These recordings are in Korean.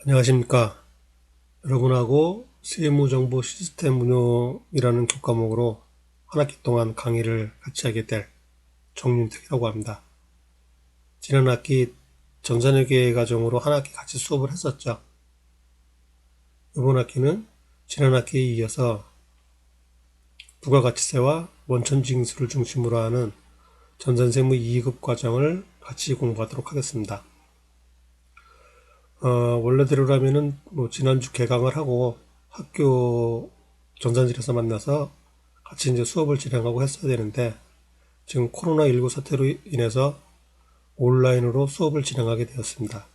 안녕하십니까. 여러분하고 세무정보 시스템 운용이라는 교과목으로 한 학기 동안 강의를 같이 하게 될 정윤택이라고 합니다. 지난 학기 전자회계 과정으로 한 학기 같이 수업을 했었죠. 이번 학기는 지난 학기에 이어서 부가가치세와 원천징수를 중심으로 하는 전산세무 2급 과정을 같이 공부하도록 하겠습니다. 원래대로라면은 지난주 개강을 하고 학교 전산실에서 만나서 같이 이제 수업을 진행하고 했어야 되는데 지금 코로나19 사태로 인해서 온라인으로 수업을 진행하게 되었습니다.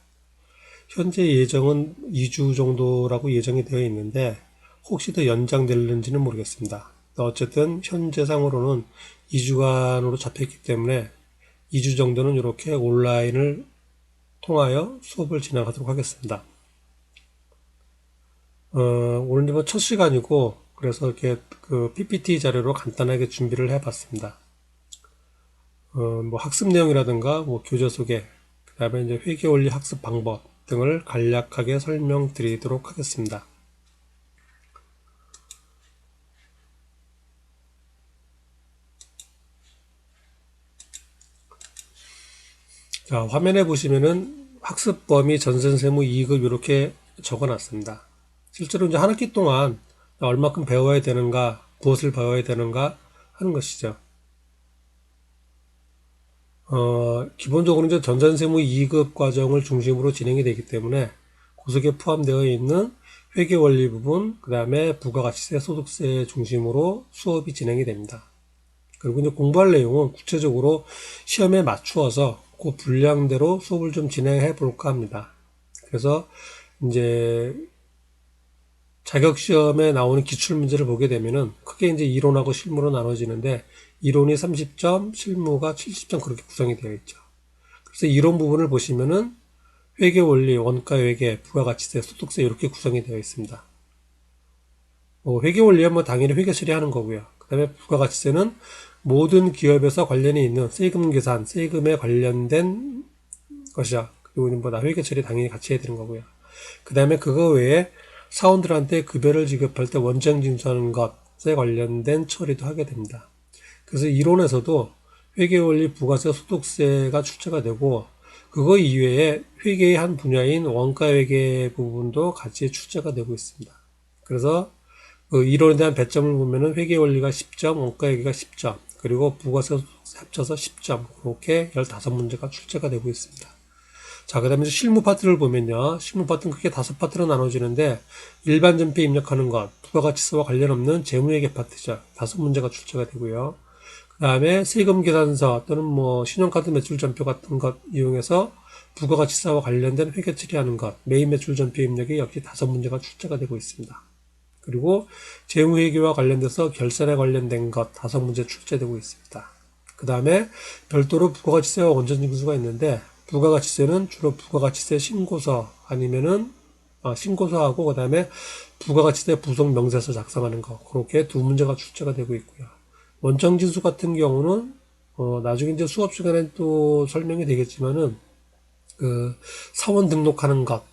현재 예정은 2주 정도라고 예정이 되어 있는데 혹시 더 연장될는지는 모르겠습니다. 어쨌든 현재상으로는 2주간으로 잡혔기 때문에 2주 정도는 이렇게 온라인을 통하여 수업을 진행하도록 하겠습니다. 오늘 이번 첫 시간이고 그래서 이렇게 그 PPT 자료로 간단하게 준비를 해봤습니다. 학습 내용이라든가 교재 소개, 그 다음에 이제 회계 원리 학습 방법 등을 간략하게 설명드리도록 하겠습니다. 자, 화면에 보시면은 학습 범위 전산세무 2급 이렇게 적어놨습니다. 실제로 이제 한 학기 동안 얼마큼 배워야 되는가, 무엇을 배워야 되는가 하는 것이죠. 기본적으로 이제 전산세무 2급 과정을 중심으로 진행이 되기 때문에 그 속에 포함되어 있는 회계원리 부분, 그 다음에 부가가치세, 소득세 중심으로 수업이 진행이 됩니다. 그리고 이제 공부할 내용은 구체적으로 시험에 맞추어서 그 분량대로 수업을 좀 진행해 볼까 합니다. 그래서 이제 자격시험에 나오는 기출문제를 보게 되면은 크게 이제 이론하고 실무로 나눠지는데 이론이 30점, 실무가 70점 그렇게 구성이 되어 있죠. 그래서 이론 부분을 보시면은 회계원리, 원가회계, 부가가치세, 소득세 이렇게 구성이 되어 있습니다. 회계원리는 당연히 회계 처리하는 거고요. 그 다음에 부가가치세는 모든 기업에서 관련이 있는 세금 계산, 세금에 관련된 것이야. 그리고 회계 처리 당연히 같이 해야 되는 거고요. 그 다음에 그거 외에 사원들한테 급여를 지급할 때 원장 징수하는 것에 관련된 처리도 하게 됩니다. 그래서 이론에서도 회계원리, 부가세, 소득세가 출제가 되고 그거 이외에 회계의 한 분야인 원가회계 부분도 같이 출제가 되고 있습니다. 그래서 그 이론에 대한 배점을 보면은 회계원리가 10점, 원가회계가 10점, 그리고 부가세 합쳐서 10점, 그렇게 15문제가 출제가 되고 있습니다. 자, 그 다음에 실무 파트를 보면요. 실무 파트는 크게 5파트로 나눠지는데, 일반 전폐 입력하는 것, 부가가치세와 관련 없는 재무회계 파트죠. 5문제가 출제가 되고요. 그 다음에 세금 계산서 또는 신용카드 매출 전표 같은 것 이용해서 부가가치세와 관련된 회계 처리하는 것, 메인 매출 전표 입력이 역시 5문제가 출제가 되고 있습니다. 그리고 재무회계와 관련돼서 결산에 관련된 것 5문제 출제되고 있습니다. 그 다음에 별도로 부가가치세와 원천징수가 있는데 부가가치세는 주로 부가가치세 신고서 아니면은 신고서하고 그 다음에 부가가치세 부속 명세서 작성하는 거 그렇게 2문제가 출제가 되고 있고요. 원천징수 같은 경우는 나중에 이제 수업 시간에 또 설명이 되겠지만은 그 사원 등록하는 것,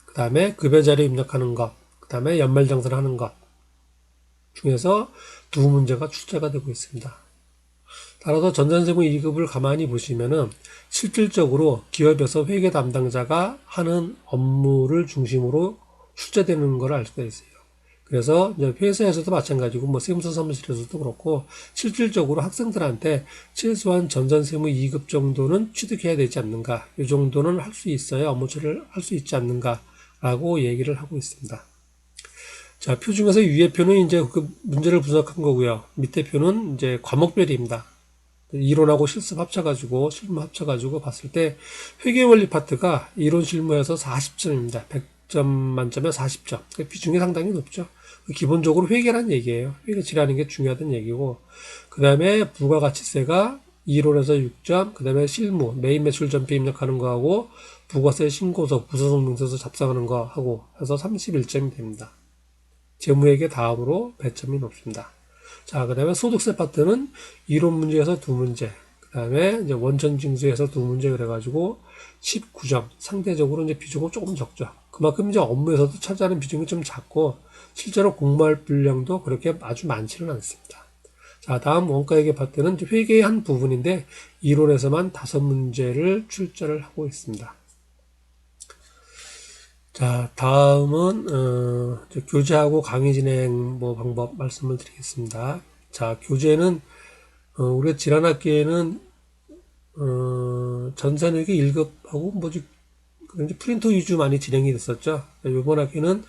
그 다음에 급여자료 입력하는 것, 그 다음에 연말정산을 하는 것 중에서 2문제가 출제가 되고 있습니다. 따라서 전산세무 2급을 가만히 보시면은 실질적으로 기업에서 회계 담당자가 하는 업무를 중심으로 출제되는 걸 알 수가 있어요. 그래서 이제 회사에서도 마찬가지고 세무서 사무실에서도 그렇고 실질적으로 학생들한테 최소한 전산세무 2급 정도는 취득해야 되지 않는가, 이 정도는 할 수 있어야 업무 처리를 할 수 있지 않는가라고 얘기를 하고 있습니다. 자, 표 중에서 위에 표는 이제 그 문제를 분석한 거고요. 밑에 표는 이제 과목별입니다. 이론하고 실습 합쳐가지고, 실무 합쳐가지고 봤을 때 회계원리 파트가 이론 실무에서 40점입니다. 100점 만점에 40점. 비중이 상당히 높죠. 기본적으로 회계란 얘기예요. 회계 처리하는 게 중요하다는 얘기고, 그 다음에 부가가치세가 이론에서 6점, 그 다음에 실무, 메인 매출 전표 입력하는 거하고, 부가세 신고서, 부서성 명세서 작성하는 거 하고 해서 31점이 됩니다. 재무회계 다음으로 배점이 높습니다. 자, 그 다음에 소득세 파트는 이론 문제에서 2문제, 그 다음에 원천징수에서 2문제 그래가지고 19점. 상대적으로 이제 비중은 조금 적죠. 그만큼 이제 업무에서도 차지하는 비중이 좀 작고 실제로 공부할 분량도 그렇게 아주 많지는 않습니다. 자, 다음 원가회계 파트는 회계의 한 부분인데 이론에서만 5문제를 출제를 하고 있습니다. 자, 다음은 교재하고 강의 진행 방법 말씀을 드리겠습니다. 자, 교재는 우리가 지난 학기에는 전산회계 1급하고 이제 프린터 위주 많이 진행이 됐었죠. 이번 학기는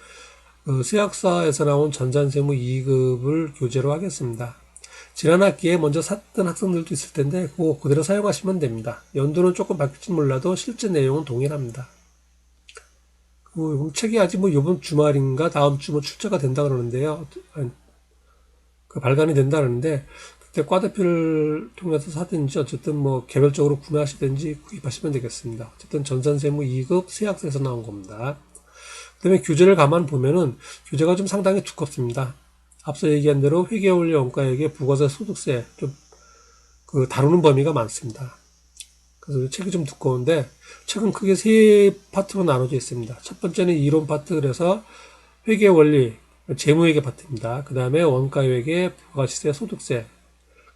세학사에서 나온 전산세무 2급을 교재로 하겠습니다. 지난 학기에 먼저 샀던 학생들도 있을 텐데 그거 그대로 사용하시면 됩니다. 연도는 조금 바뀔지 몰라도 실제 내용은 동일합니다. 책이 아직 이번 주말인가 다음 주 출제가 된다 그러는데요. 발간이 된다 그러는데 그때 과대표를 통해서 사든지 어쨌든 개별적으로 구매하시든지 구입하시면 되겠습니다. 어쨌든 전산세무 2급 세학사에서 나온 겁니다. 그 다음에 교재를 가만 보면은 교재가 좀 상당히 두껍습니다. 앞서 얘기한 대로 회계원리 원가액의 부가세 소득세 다루는 범위가 많습니다. 그래서 책이 좀 두꺼운데 책은 크게 세 파트로 나눠져 있습니다. 첫 번째는 이론 파트, 그래서 회계 원리, 재무회계 파트입니다. 그 다음에 원가회계, 부가시세, 소득세.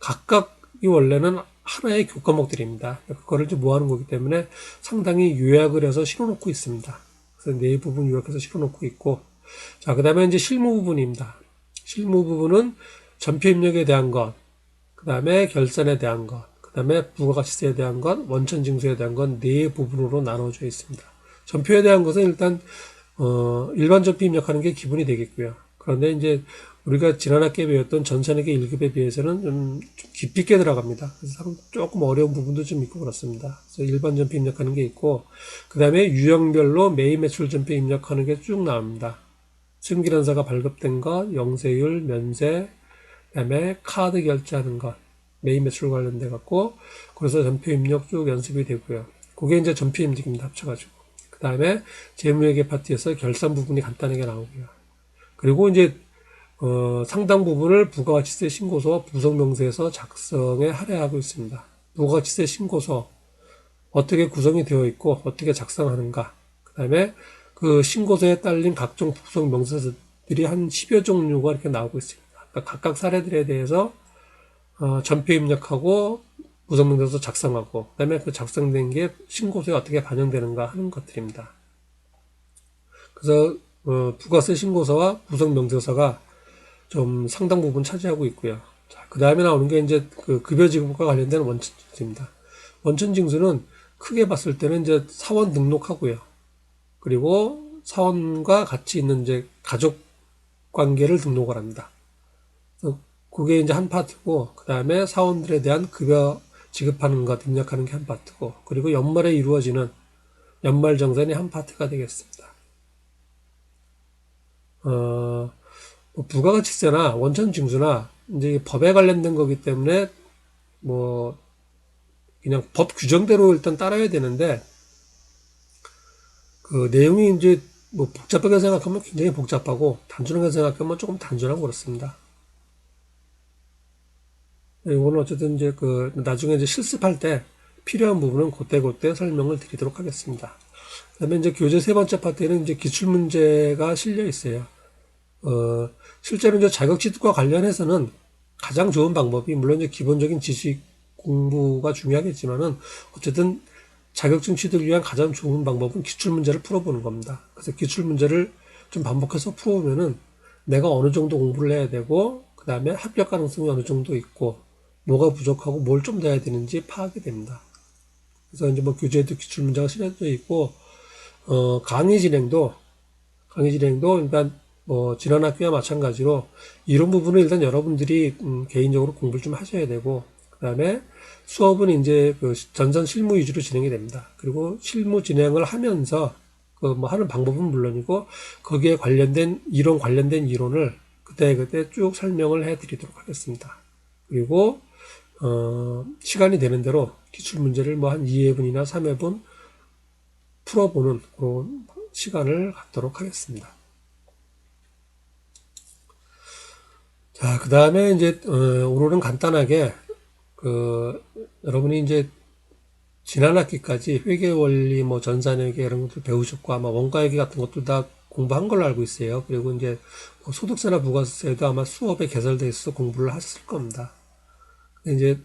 각각이 원래는 하나의 교과목들입니다. 그거를 좀 모아놓은 거기 때문에 상당히 요약을 해서 실어놓고 있습니다. 그래서 네 부분 요약해서 실어놓고 있고, 자, 그 다음에 이제 실무 부분입니다. 실무 부분은 전표 입력에 대한 것, 그 다음에 결산에 대한 것, 그 다음에 부가가치세에 대한 것, 원천징수에 대한 것 네 부분으로 나눠져 있습니다. 전표에 대한 것은 일단 일반 전표 입력하는 게 기본이 되겠고요. 그런데 이제 우리가 지난 학기에 배웠던 전산회계 1급에 비해서는 좀 깊이 있게 들어갑니다. 그래서 조금 어려운 부분도 좀 있고 그렇습니다. 그래서 일반 전표 입력하는 게 있고, 그 다음에 유형별로 매입 매출 전표 입력하는 게 쭉 나옵니다. 승기련사가 발급된 것, 영세율, 면세, 그 다음에 카드 결제하는 것, 매입 매출 관련돼 갖고 그래서 전표 입력 쭉 연습이 되고요. 그게 이제 전표 입력입니다. 합쳐가지고. 그 다음에 재무회계 파트에서 결산 부분이 간단하게 나오고요. 그리고 이제 상당 부분을 부가가치세 신고서와 부속명세에서 작성에 할애하고 있습니다. 부가가치세 신고서 어떻게 구성이 되어 있고 어떻게 작성하는가, 그 다음에 그 신고서에 딸린 각종 부속명세들이 한 10여 종류가 이렇게 나오고 있습니다. 그러니까 각각 사례들에 대해서 전표 입력하고 부속명세서 작성하고, 그 다음에 그 작성된 게 신고서에 어떻게 반영되는가 하는 것들입니다. 그래서 부가세 신고서와 부속명세서가 좀 상당 부분 차지하고 있고요. 자, 그 다음에 나오는 게 이제 그 급여지급과 관련된 원천징수입니다. 원천징수는 크게 봤을 때는 이제 사원 등록하고요. 그리고 사원과 같이 있는 이제 가족 관계를 등록을 합니다. 그게 이제 한 파트고, 그 다음에 사원들에 대한 급여 지급하는 것, 입력하는 게 한 파트고, 그리고 연말에 이루어지는 연말정산이 한 파트가 되겠습니다. 부가가치세나 원천징수나 이제 법에 관련된 거기 때문에 그냥 법 규정대로 일단 따라야 되는데, 그 내용이 이제 복잡하게 생각하면 굉장히 복잡하고 단순하게 생각하면 조금 단순하고 그렇습니다. 이거는 어쨌든 이제 나중에 이제 실습할 때 필요한 부분은 그때 설명을 드리도록 하겠습니다. 그 다음에 이제 교재 세 번째 파트에는 이제 기출문제가 실려 있어요. 실제로 이제 자격 취득과 관련해서는 가장 좋은 방법이, 물론 이제 기본적인 지식 공부가 중요하겠지만은 어쨌든 자격증 취득을 위한 가장 좋은 방법은 기출문제를 풀어보는 겁니다. 그래서 기출문제를 좀 반복해서 풀어보면은 내가 어느 정도 공부를 해야 되고, 그 다음에 합격 가능성이 어느 정도 있고, 뭐가 부족하고 뭘 좀 더 해야 되는지 파악이 됩니다. 그래서 이제 교재에도 기출문제가 실려져 있고, 강의 진행도 일단 지난 학기와 마찬가지로 이런 부분은 일단 여러분들이 개인적으로 공부를 좀 하셔야 되고, 그 다음에 수업은 이제 전산 실무 위주로 진행이 됩니다. 그리고 실무 진행을 하면서 하는 방법은 물론이고 거기에 관련된 이론을 그때 쭉 설명을 해 드리도록 하겠습니다. 그리고 시간이 되는 대로 기출 문제를 한 2회분이나 3회분 풀어보는 그런 시간을 갖도록 하겠습니다. 자, 그 다음에 이제 오늘은 간단하게 여러분이 이제 지난 학기까지 회계 원리, 뭐 전산회계 이런 것들 배우셨고 아마 원가회계 같은 것도 다 공부한 걸로 알고 있어요. 그리고 이제 뭐 소득세나 부가세도 아마 수업에 개설돼 있어서 공부를 하셨을 겁니다. 근데 이제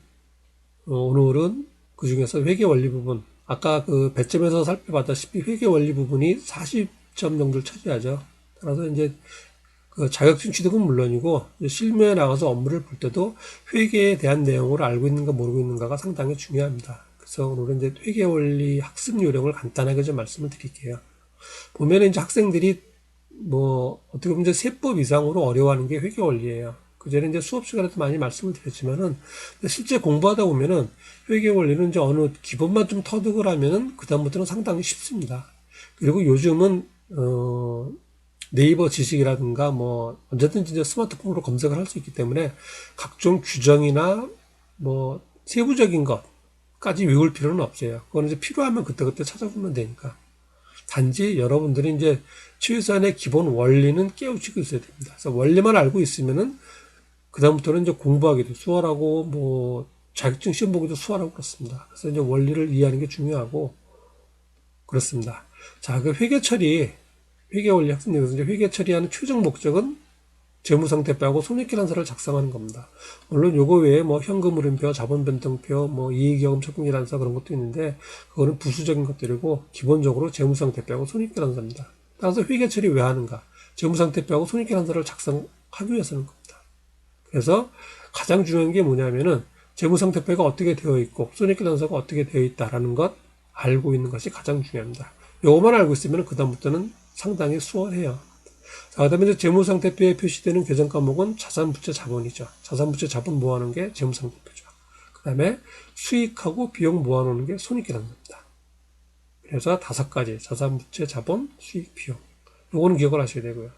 오늘은 그 중에서 회계 원리 부분, 아까 그 배점에서 살펴봤다시피 회계 원리 부분이 40점 정도를 차지하죠. 따라서 이제 그 자격증 취득은 물론이고 실무에 나가서 업무를 볼 때도 회계에 대한 내용을 알고 있는가 모르고 있는가가 상당히 중요합니다. 그래서 오늘은 이제 회계 원리 학습 요령을 간단하게 좀 말씀을 드릴게요. 보면은 이제 학생들이 뭐 어떻게 보면 이제 세법 이상으로 어려워하는 게 회계 원리예요. 그전에 이제 수업 시간에도 많이 말씀을 드렸지만은 실제 공부하다 보면은 회계 원리는 이제 어느 기본만 좀 터득을 하면은 그다음부터는 상당히 쉽습니다. 그리고 요즘은 네이버 지식이라든가 뭐 언제든지 이제 스마트폰으로 검색을 할 수 있기 때문에 각종 규정이나 뭐 세부적인 것까지 외울 필요는 없어요. 그거는 이제 필요하면 그때그때 찾아보면 되니까. 단지 여러분들이 이제 최소한의 기본 원리는 깨우치고 있어야 됩니다. 그래서 원리만 알고 있으면은 그다음부터는 이제 공부하기도 수월하고 뭐 자격증 시험 보기도 수월하고 그렇습니다. 그래서 이제 원리를 이해하는 게 중요하고 그렇습니다. 자, 그 회계 처리, 회계 원리 학습에서 이제 회계 처리하는 최종 목적은 재무상태표하고 손익계산서를 작성하는 겁니다. 물론 요거 외에 뭐 현금흐름표, 자본변동표, 뭐 이익여금 적금계산서 그런 것도 있는데 그거는 부수적인 것들이고 기본적으로 재무상태표하고 손익계산서입니다. 따라서 회계 처리 왜 하는가? 재무상태표하고 손익계산서를 작성하기 위해서는 겁니다. 그래서 가장 중요한 게 뭐냐면은 재무상태표가 어떻게 되어 있고 손익계산서가 어떻게 되어 있다라는 것 알고 있는 것이 가장 중요합니다. 요것만 알고 있으면 그다음부터는 상당히 수월해요. 자, 그다음에 이제 재무상태표에 표시되는 계정 과목은 자산부채 자본이죠. 자산부채 자본 모아놓은 게 재무상태표죠. 그다음에 수익하고 비용 모아놓는 게 손익계산서입니다. 그래서 5가지 자산부채 자본 수익 비용. 요거는 기억을 하셔야 되고요.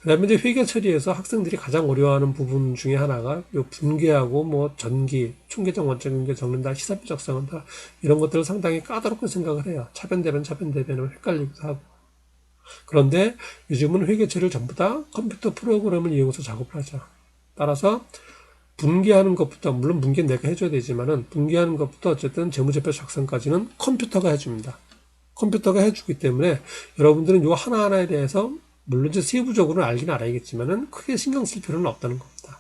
그 다음에 이제 회계 처리에서 학생들이 가장 어려워하는 부분 중에 하나가 요 분계하고 뭐 전기, 총계정 원점인계 적는다, 시사표 작성한다 이런 것들을 상당히 까다롭게 생각을 해요. 차변대변, 차변대변을 헷갈리기도 하고. 그런데 요즘은 회계 처리를 전부 다 컴퓨터 프로그램을 이용해서 작업을 하죠. 따라서 분계하는 것부터, 물론 분계는 내가 해줘야 되지만은 분계하는 것부터 어쨌든 재무제표 작성까지는 컴퓨터가 해줍니다. 컴퓨터가 해주기 때문에 여러분들은 요 하나하나에 대해서 물론 이제 세부적으로는 알긴 알아야겠지만은 크게 신경 쓸 필요는 없다는 겁니다.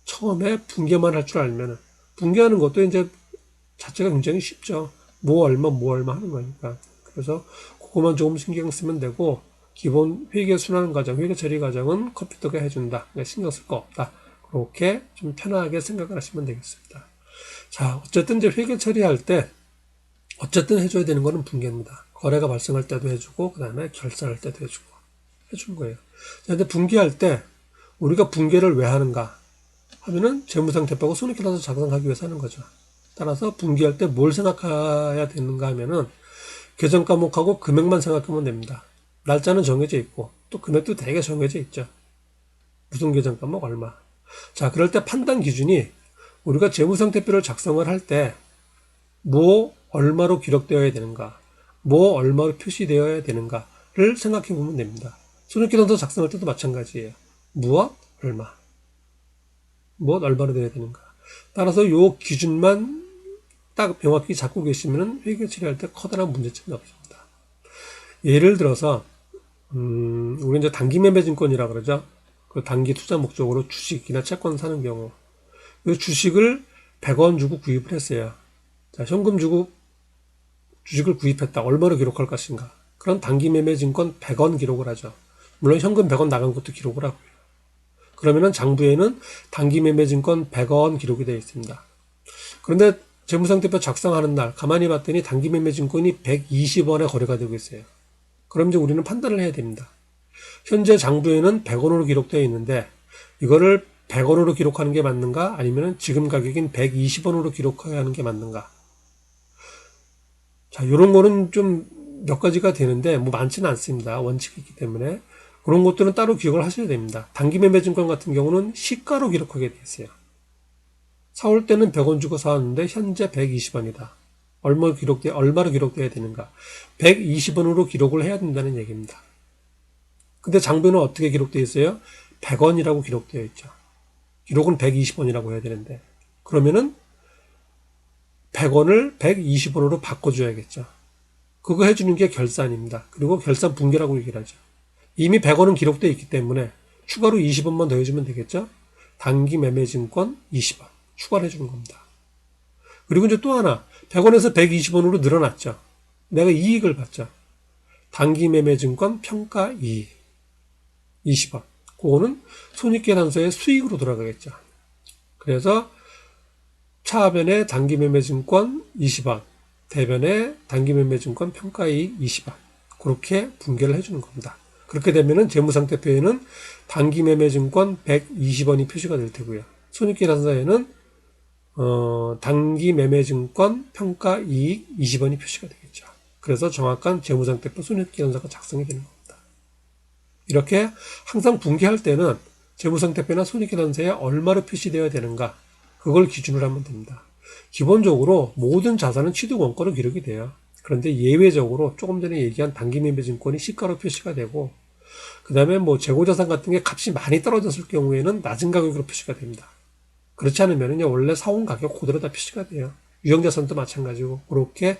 처음에 분계만 할 줄 알면은 분계하는 것도 이제 자체가 굉장히 쉽죠. 뭐 얼마 하는 거니까. 그래서 그것만 조금 신경 쓰면 되고 기본 회계 순환 과정, 회계 처리 과정은 컴퓨터가 해준다. 그러니까 신경 쓸 거 없다. 그렇게 좀 편하게 생각을 하시면 되겠습니다. 자, 어쨌든 이제 회계 처리할 때 어쨌든 해줘야 되는 거는 분계입니다. 거래가 발생할 때도 해주고 그 다음에 결산할 때도 해주고 해준 거예요. 자, 근데 분계할 때 우리가 분계를 왜 하는가 하면은 재무상태표하고 손익계산서 작성하기 위해서 하는 거죠. 따라서 분계할 때 뭘 생각해야 되는가 하면은 계정 과목하고 금액만 생각하면 됩니다. 날짜는 정해져 있고 또 금액도 되게 정해져 있죠. 무슨 계정 과목 얼마. 자, 그럴 때 판단 기준이 우리가 재무상태표를 작성을 할 때 뭐 얼마로 기록되어야 되는가, 뭐 얼마로 표시되어야 되는가를 생각해 보면 됩니다. 손익계산서 작성할 때도 마찬가지예요. 무엇, 얼마. 무엇, 얼마로 돼야 되는가. 따라서 요 기준만 딱 명확히 잡고 계시면 회계 처리할 때 커다란 문제점이 없습니다. 예를 들어서 우리 이제 단기 매매증권이라 그러죠. 그 단기 투자 목적으로 주식이나 채권 사는 경우 그 주식을 100원 주고 구입을 했어요. 자, 현금 주고 주식을 구입했다. 얼마로 기록할 것인가. 그런 단기 매매증권 100원 기록을 하죠. 물론 현금 100원 나간 것도 기록을 하고요. 그러면은 장부에는 단기 매매증권 100원 기록이 되어 있습니다. 그런데 재무상태표 작성하는 날 가만히 봤더니 단기 매매증권이 120원에 거래가 되고 있어요. 그럼 이제 우리는 판단을 해야 됩니다. 현재 장부에는 100원으로 기록되어 있는데 이거를 100원으로 기록하는 게 맞는가 아니면 지금 가격인 120원으로 기록해야 하는 게 맞는가. 자, 요런 거는 좀 몇 가지가 되는데 뭐 많지는 않습니다. 원칙이 있기 때문에 그런 것들은 따로 기억을 하셔야 됩니다. 단기 매매증권 같은 경우는 시가로 기록하게 돼 있어요. 사올 때는 100원 주고 사왔는데 현재 120원이다. 얼마로 기록돼야 되는가? 120원으로 기록을 해야 된다는 얘기입니다. 근데 장부는 어떻게 기록되어 있어요? 100원이라고 기록되어 있죠. 기록은 120원이라고 해야 되는데 그러면은 100원을 120원으로 바꿔줘야겠죠. 그거 해주는 게 결산입니다. 그리고 결산 분계라고 얘기를 하죠. 이미 100원은 기록되어 있기 때문에 추가로 20원만 더 해주면 되겠죠. 단기 매매 증권 20원 추가를 해주는 겁니다. 그리고 이제 또 하나 100원에서 120원으로 늘어났죠. 내가 이익을 봤죠. 단기 매매 증권 평가 이익 20원. 그거는 손익계산서의 수익으로 돌아가겠죠. 그래서 차변에 단기 매매 증권 20원, 대변에 단기 매매 증권 평가 이익 20원. 그렇게 분계를 해주는 겁니다. 그렇게 되면은 재무상태표에는 단기 매매 증권 120원이 표시가 될 테고요. 손익계산서에는 단기 매매 증권 평가 이익 20원이 표시가 되겠죠. 그래서 정확한 재무상태표 손익계산서가 작성이 되는 겁니다. 이렇게 항상 분계할 때는 재무상태표나 손익계산서에 얼마로 표시되어야 되는가 그걸 기준으로 하면 됩니다. 기본적으로 모든 자산은 취득원가로 기록이 돼요. 그런데 예외적으로 조금 전에 얘기한 단기 매매 증권이 시가로 표시가 되고 그 다음에 뭐 재고자산 같은 게 값이 많이 떨어졌을 경우에는 낮은 가격으로 표시가 됩니다. 그렇지 않으면 원래 사온 가격 그대로 다 표시가 돼요. 유형자산도 마찬가지고 그렇게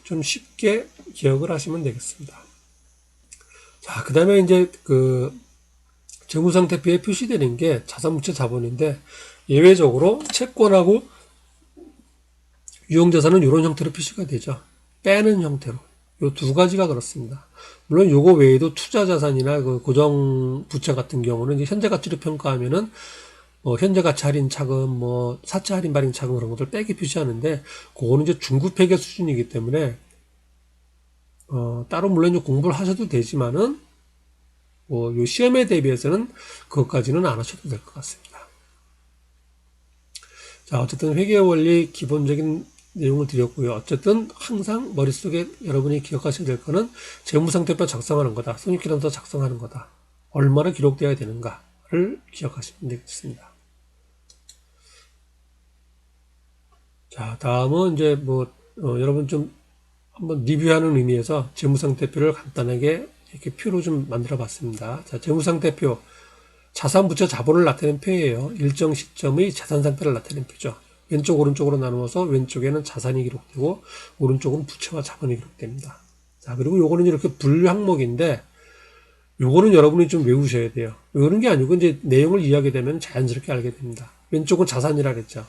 좀 쉽게 기억을 하시면 되겠습니다. 자, 그 다음에 이제 재무상태표에 표시되는 게 자산부채 자본인데 예외적으로 채권하고 유형자산은 이런 형태로 표시가 되죠. 빼는 형태로. 요 두 가지가 그렇습니다. 물론 요거 외에도 투자자산이나 고정부채 같은 경우는 이제 현재가치로 평가하면은 현재가치 할인 차금, 사채 할인 발행 차금 그런 것들 빼기 표시하는데 그거는 이제 중급회계 수준이기 때문에 따로 물론 이제 공부를 하셔도 되지만은 요 시험에 대비해서는 그것까지는 안 하셔도 될 것 같습니다. 자, 어쨌든 회계 원리 기본적인 내용을 드렸고요. 어쨌든 항상 머릿속에 여러분이 기억하셔야 될 거는 재무상태표 작성하는 거다. 손익계산서 작성하는 거다. 얼마나 기록되어야 되는가를 기억하시면 되겠습니다. 자, 다음은 이제 여러분 좀 한번 리뷰하는 의미에서 재무상태표를 간단하게 이렇게 표로 좀 만들어 봤습니다. 자, 재무상태표. 자산, 부채, 자본을 나타내는 표예요. 일정 시점의 자산 상태를 나타내는 표죠. 왼쪽, 오른쪽으로 나누어서 왼쪽에는 자산이 기록되고 오른쪽은 부채와 자본이 기록됩니다. 자, 그리고 요거는 이렇게 분류 항목인데 요거는 여러분이 좀 외우셔야 돼요. 외우는 게 아니고 이제 내용을 이해하게 되면 자연스럽게 알게 됩니다. 왼쪽은 자산이라 그랬죠.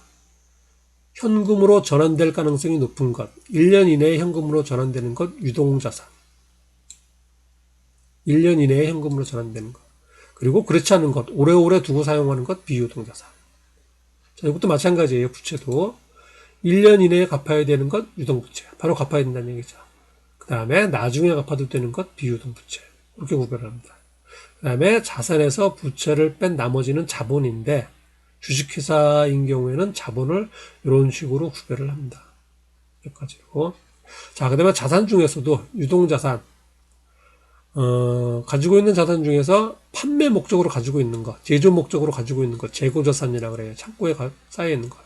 현금으로 전환될 가능성이 높은 것. 1년 이내에 현금으로 전환되는 것, 유동자산. 1년 이내에 현금으로 전환되는 것. 그리고 그렇지 않은 것, 오래오래 두고 사용하는 것, 비유동자산. 자, 이것도 마찬가지예요. 부채도 1년 이내에 갚아야 되는 것, 유동부채. 바로 갚아야 된다는 얘기죠. 그 다음에 나중에 갚아도 되는 것, 비유동부채. 이렇게 구별합니다. 그 다음에 자산에서 부채를 뺀 나머지는 자본인데 주식회사인 경우에는 자본을 이런 식으로 구별을 합니다. 여기까지로. 자, 그 다음에 자산 중에서도 유동자산, 가지고 있는 자산 중에서 판매 목적으로 가지고 있는 것, 제조 목적으로 가지고 있는 것, 재고자산이라고 그래요. 창고에 쌓여 있는 것.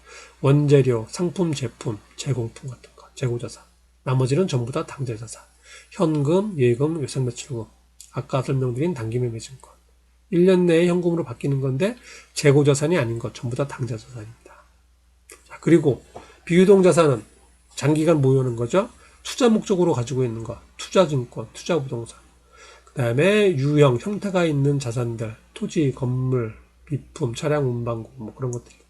원재료, 상품, 제품, 제공품 같은 것, 재고자산. 나머지는 전부 다 당재자산. 현금, 예금, 외상매출금. 아까 설명드린 단기매매증권. 1년 내에 현금으로 바뀌는 건데 재고자산이 아닌 것, 전부 다 당자자산입니다. 자, 그리고 비유동자산은 장기간 모여오는 거죠. 투자 목적으로 가지고 있는 것, 투자증권, 투자부동산. 그 다음에 유형, 형태가 있는 자산들, 토지, 건물, 비품, 차량, 운반고 그런 것들이고요.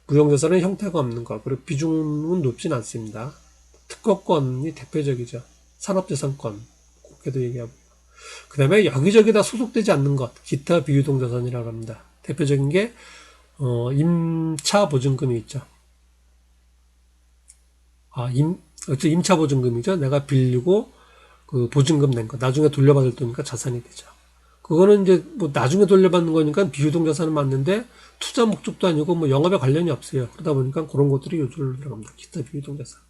무형자산은 형태가 없는 것, 그리고 비중은 높진 않습니다. 특허권이 대표적이죠. 산업재산권, 그렇게도 얘기하고요. 그 다음에 여기저기 다 소속되지 않는 것, 기타 비유동자산이라고 합니다. 대표적인 게 임차보증금이 있죠. 임차보증금이죠. 내가 빌리고 보증금 낸 거, 나중에 돌려받을 돈이니까 자산이 되죠. 그거는 이제 나중에 돌려받는 거니까 비유동자산은 맞는데 투자 목적도 아니고 영업에 관련이 없어요. 그러다 보니까 그런 것들이 요절로 들어갑니다. 기타 비유동자산.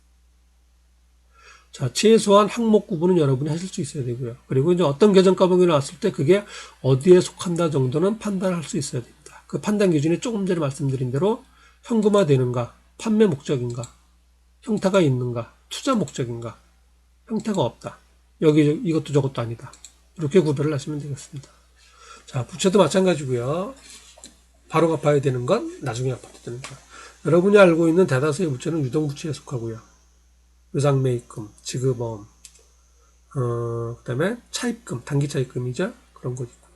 자, 최소한 항목 구분은 여러분이 하실 수 있어야 되고요. 그리고 이제 어떤 계정가목이 나왔을 때 그게 어디에 속한다 정도는 판단할 수 있어야 됩니다. 그 판단 기준이 조금 전에 말씀드린 대로 현금화 되는가, 판매 목적인가, 형태가 있는가, 투자 목적인가, 형태가 없다. 여기 이것도 저것도 아니다. 이렇게 구별을 하시면 되겠습니다. 자, 부채도 마찬가지고요. 바로 갚아야 되는 건 나중에 갚아도 되는 것. 여러분이 알고 있는 대다수의 부채는 유동부채에 속하고요. 외상매입금, 지급어음, 그 다음에 차입금, 단기 차입금이죠. 그런 것 있고요.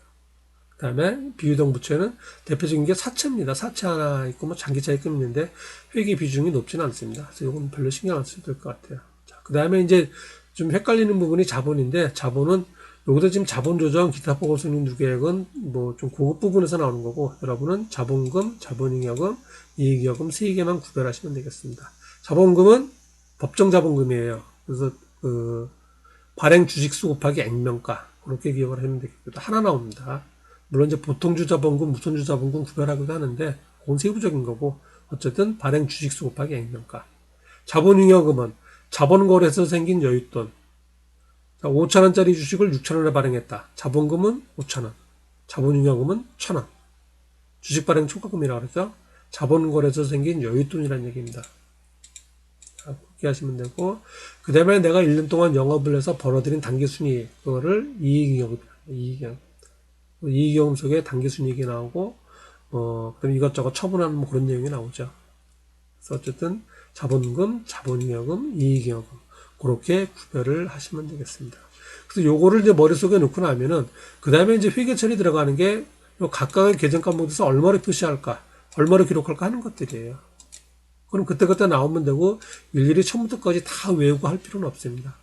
그 다음에 비유동부채는 대표적인 게 사채입니다. 사채 하나 있고 뭐 장기 차입금 있는데 회계 비중이 높지는 않습니다. 그래서 이건 별로 신경 안 써도 될 것 같아요. 자, 그 다음에 이제 좀 헷갈리는 부분이 자본인데, 자본은 여기서 지금 자본조정, 기타 보고서는 누계액은 뭐 좀 고급 부분에서 나오는 거고, 여러분은 자본금, 자본잉여금, 이익여금 세 개만 구별하시면 되겠습니다. 자본금은 법정 자본금이에요. 그래서 그 발행 주식수 곱하기 액면가, 그렇게 기억을 하면 되겠습니다. 하나 나옵니다. 물론 이제 보통주 자본금, 무손주 자본금 구별하기도 하는데 그건 세부적인 거고, 어쨌든 발행 주식수 곱하기 액면가. 자본잉여금은 자본거래에서 생긴 여윳돈. 5,000원짜리 주식을 6,000원에 발행했다. 자본금은 5,000원, 자본잉여금은 1,000원. 주식 발행 초과금이라고 그러죠. 자본거래에서 생긴 여윳돈이라는 얘기입니다. 그렇게 하시면 되고, 그 다음에 내가 1년 동안 영업을 해서 벌어들인 단기순이익, 그거를 이익잉여금, 이익여금 속에 단기순이익이 나오고, 그럼 이것저것 처분하는 뭐 그런 내용이 나오죠. 그래서 어쨌든 자본금, 자본잉여금, 이익잉여금, 그렇게 구별을 하시면 되겠습니다. 그래서 요거를 이제 머릿속에 넣고 나면은, 그 다음에 이제 회계처리 들어가는 게, 요 각각의 계정 과목에서 얼마를 표시할까, 얼마를 기록할까 하는 것들이에요. 그럼 그때그때 나오면 되고, 일일이 처음부터까지 다 외우고 할 필요는 없습니다.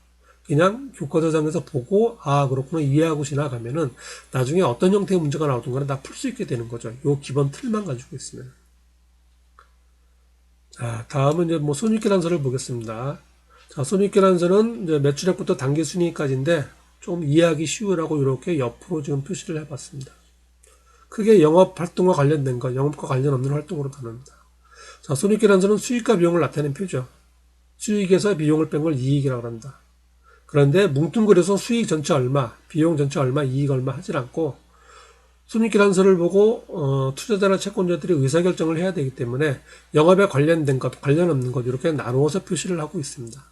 그냥 교과서상에서 보고, 아, 그렇구나, 이해하고 지나가면은, 나중에 어떤 형태의 문제가 나오든 간에 다 풀 수 있게 되는 거죠. 요 기본 틀만 가지고 있으면. 자, 다음은 이제 뭐 손익계산서를 보겠습니다. 자, 손익계산서는 이제 매출액부터 단기순이익까지인데, 좀 이해하기 쉬우라고 이렇게 옆으로 지금 표시를 해봤습니다. 크게 영업활동과 관련된 것, 영업과 관련 없는 활동으로 나눕니다. 자, 손익계산서는 수익과 비용을 나타낸 표죠. 수익에서 비용을 뺀 걸 이익이라고 합니다. 그런데 뭉뚱그려서 수익 전체 얼마, 비용 전체 얼마, 이익 얼마 하질 않고, 손익계산서를 보고 투자자나 채권자들이 의사결정을 해야 되기 때문에 영업에 관련된 것, 관련 없는 것 이렇게 나누어서 표시를 하고 있습니다.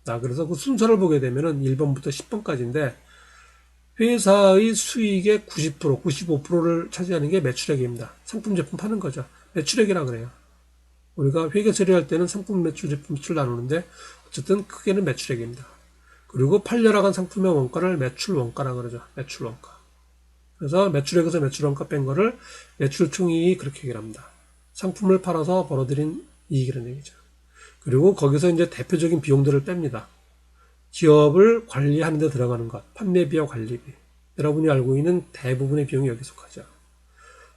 자, 그래서 그 순서를 보게 되면은 1번부터 10번까지인데, 회사의 수익의 90%, 95%를 차지하는 게 매출액입니다. 상품 제품 파는 거죠. 매출액이라 그래요. 우리가 회계 처리할 때는 상품 매출, 제품 매출 나누는데 어쨌든 크게는 매출액입니다. 그리고 팔려나간 상품의 원가를 매출 원가라 그러죠. 매출 원가. 그래서 매출액에서 매출 원가 뺀 거를 매출 총이익 그렇게 얘기를 합니다. 상품을 팔아서 벌어들인 이익이라는 얘기죠. 그리고 거기서 이제 대표적인 비용들을 뺍니다. 기업을 관리하는 데 들어가는 것, 판매비와 관리비. 여러분이 알고 있는 대부분의 비용이 여기 속하죠.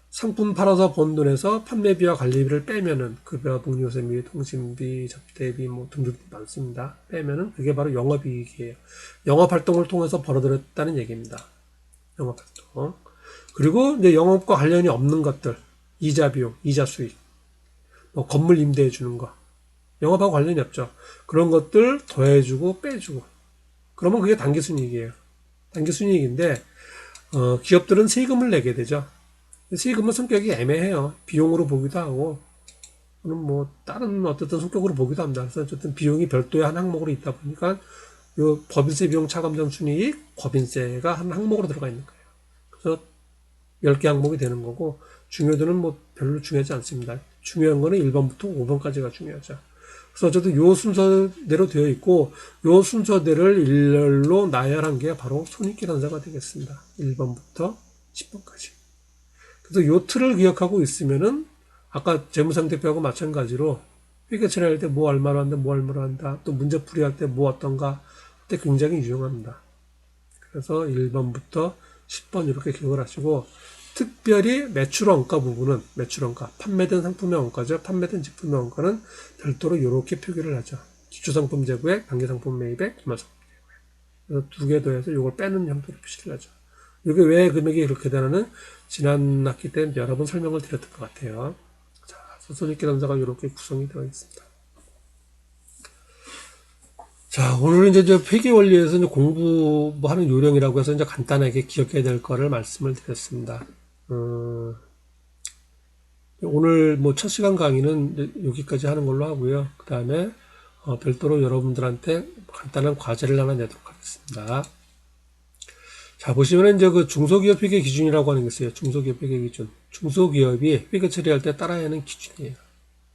상품 팔아서 번 돈에서 판매비와 관리비를 빼면은 급여, 복리후세 및 통신비, 접대비 뭐 등등 많습니다. 빼면은 그게 바로 영업이익이에요. 영업활동을 통해서 벌어들였다는 얘기입니다. 영업활동. 그리고 이제 영업과 관련이 없는 것들, 이자 비용, 이자 수익, 뭐 건물 임대해 주는 거, 영업하고 관련이 없죠. 그런 것들 더해주고 빼주고. 그러면 그게 단기순이익이에요. 단기순이익인데 기업들은 세금을 내게 되죠. 세금은 성격이 애매해요. 비용으로 보기도 하고, 뭐 다른 어쨌든 성격으로 보기도 합니다. 그래서 어쨌든 비용이 별도의 한 항목으로 있다 보니까 요 법인세 비용 차감점 순이익, 법인세가 한 항목으로 들어가 있는 거예요. 그래서 10개 항목이 되는 거고, 중요도는 뭐 별로 중요하지 않습니다. 중요한 거는 1번부터 5번까지가 중요하죠. 그래서 어쨌든 요 순서대로 되어 있고, 요 순서대를 일렬로 나열한 게 바로 손익계산서가 되겠습니다. 1번부터 10번까지. 그래서 요 틀을 기억하고 있으면은 아까 재무상태표하고 마찬가지로 회계 처리할 때 뭐 얼마로 한다, 뭐 얼마로 한다, 또 문제풀이할 때 뭐 어떤가 할 때 굉장히 유용합니다. 그래서 1번부터 10번 이렇게 기억을 하시고, 특별히 매출 원가 부분은 매출 원가, 판매된 상품의 원가죠. 판매된 제품의 원가는 별도로 이렇게 표기를 하죠. 기초상품 재고액, 단기상품 매입액, 기말상품 재고액. 그래서 두 개 더해서 이걸 빼는 형태로 표시를 하죠. 이게 왜 금액이 그렇게 되나는 지난 학기 때 여러 번 설명을 드렸던 것 같아요. 자, 손익계산서가 이렇게 구성이 되어 있습니다. 자, 오늘은 이제 회계 원리에서 이제 공부하는 요령이라고 해서 이제 간단하게 기억해야 될 거를 말씀을 드렸습니다. 오늘 뭐 첫 시간 강의는 여기까지 하는 걸로 하고요. 그 다음에 별도로 여러분들한테 간단한 과제를 하나 내도록 하겠습니다. 자, 보시면 이제 그 중소기업 회계 기준이라고 하는 게 있어요. 중소기업 회계 기준. 중소기업이 회계 처리할 때 따라야 하는 기준이에요.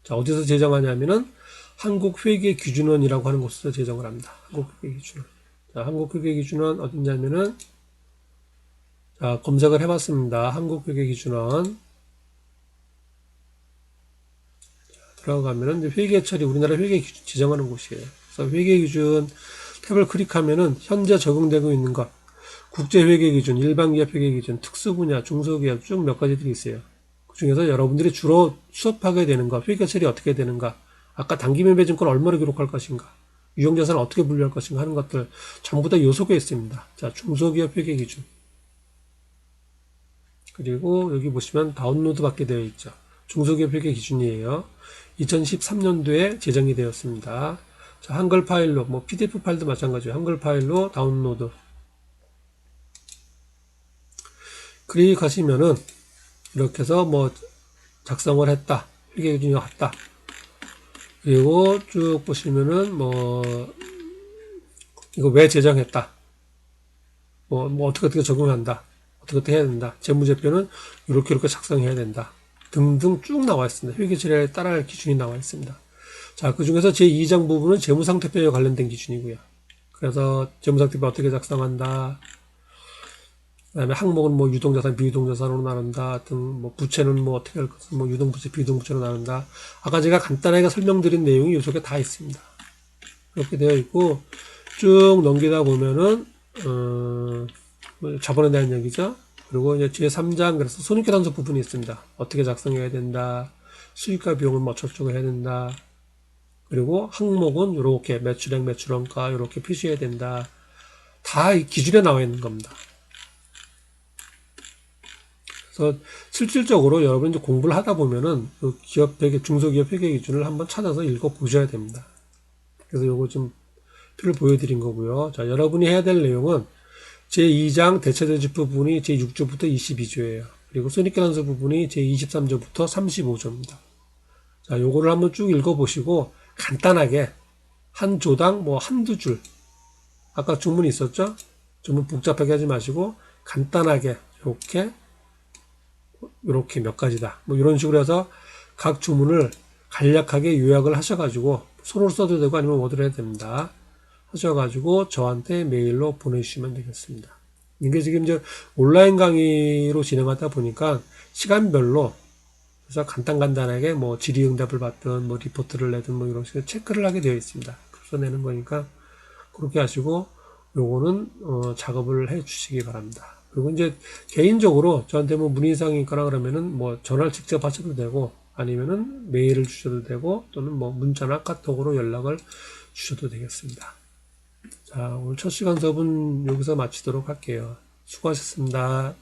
자, 어디서 제정하냐면은 한국회계기준원이라고 하는 곳에서 제정을 합니다. 한국회계기준원. 자, 한국회계기준원 어딨냐면은, 자, 검색을 해봤습니다. 한국회계기준원. 들어가면은 회계처리, 우리나라 회계기준 지정하는 곳이에요. 그래서 회계기준 탭을 클릭하면은 현재 적용되고 있는 것, 국제회계기준, 일반기업회계기준, 특수분야, 중소기업 쭉 몇 가지들이 있어요. 그 중에서 여러분들이 주로 수업하게 되는 것, 회계처리 어떻게 되는가, 아까 단기매매증권 얼마를 기록할 것인가, 유형자산을 어떻게 분류할 것인가 하는 것들 전부 다 요소가 있습니다. 자, 중소기업 회계기준. 그리고 여기 보시면 다운로드 받게 되어 있죠. 중소기업 회계기준이에요. 2013년도에 제정이 되었습니다. 자, 한글 파일로, 뭐 PDF 파일도 마찬가지예요. 한글 파일로 다운로드. 클릭하시면은 이렇게 해서 뭐 작성을 했다. 회계기준이 왔다. 그리고 쭉 보시면은 뭐 이거 왜 제정했다. 뭐 어떻게 적용한다. 어떻게 해야 된다. 재무제표는 이렇게 작성해야 된다. 등등 쭉 나와 있습니다. 회계처리에 따라할 기준이 나와 있습니다. 자, 그 중에서 제2장 부분은 재무상태표에 관련된 기준이고요. 그래서 재무상태표 어떻게 작성한다. 그다음에 항목은 뭐 유동자산, 비유동자산으로 나눈다 등, 뭐 부채는 뭐 어떻게 할 것은 뭐 유동부채, 비유동부채로 나눈다. 아까 제가 간단하게 설명드린 내용이 이 속에 다 있습니다. 그렇게 되어 있고 쭉 넘기다 보면은 뭐 자본에 대한 얘기죠. 그리고 이제 제3장 그래서 손익계산서 부분이 있습니다. 어떻게 작성해야 된다. 수익과 비용을 뭐 어쩌고 해야 된다. 그리고 항목은 이렇게 매출액, 매출원가 이렇게 표시해야 된다. 다 기준에 나와 있는 겁니다. 그래서 실질적으로 여러분이 공부를 하다 보면은 그 기업 회계, 중소기업 회계 기준을 한번 찾아서 읽어 보셔야 됩니다. 그래서 요거 좀 표를 보여드린 거고요. 자, 여러분이 해야 될 내용은 제2장 대체조지 부분이 제6조부터 22조예요. 그리고 손익계산서 부분이 제23조부터 35조입니다. 자, 요거를 한번 쭉 읽어보시고 간단하게 한 조당 뭐 한두 줄, 아까 주문이 있었죠? 주문 복잡하게 하지 마시고 간단하게 이렇게 몇 가지다. 뭐 이런 식으로 해서 각 주문을 간략하게 요약을 하셔가지고 손으로 써도 되고 아니면 워드로 해도 됩니다. 하셔가지고 저한테 메일로 보내주시면 되겠습니다. 이게 지금 이제 온라인 강의로 진행하다 보니까 시간별로 그래서 간단하게 뭐 질의응답을 받든 뭐 리포트를 내든 뭐 이런 식으로 체크를 하게 되어 있습니다. 그래서 내는 거니까 그렇게 하시고 요거는 작업을 해 주시기 바랍니다. 그리고 이제 개인적으로 저한테 뭐 문의사항이 있거나 그러면은 뭐 전화를 직접 하셔도 되고 아니면은 메일을 주셔도 되고 또는 뭐 문자나 카톡으로 연락을 주셔도 되겠습니다. 자, 오늘 첫 시간 수업은 여기서 마치도록 할게요. 수고하셨습니다.